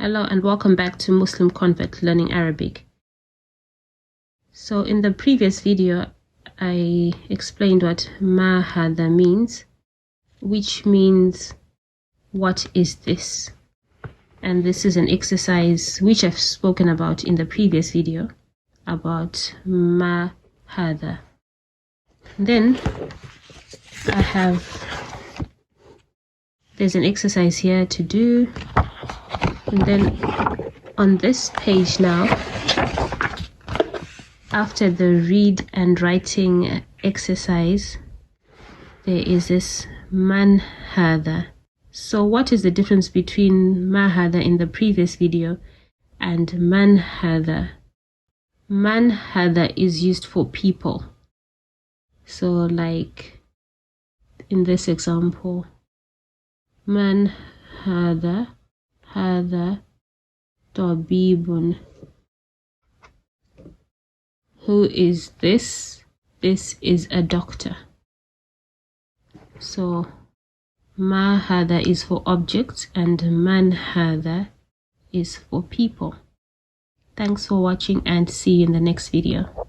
Hello and welcome back to Muslim Convert Learning Arabic. So in the previous video, I explained what ma hada means, which means what is this? And this is an exercise which I've spoken about in the previous video about ma hada. Then there's an exercise here to do. And then on this page now, after the read and writing exercise, there is this man hada. So what is the difference between ma hada in the previous video and man hada? Man hada is used for people. So like in this example, man hada. هذا طبيب. Who is this? This is a doctor. So ما هذا is for objects and man هذا is for people. Thanks for watching and see you in the next video.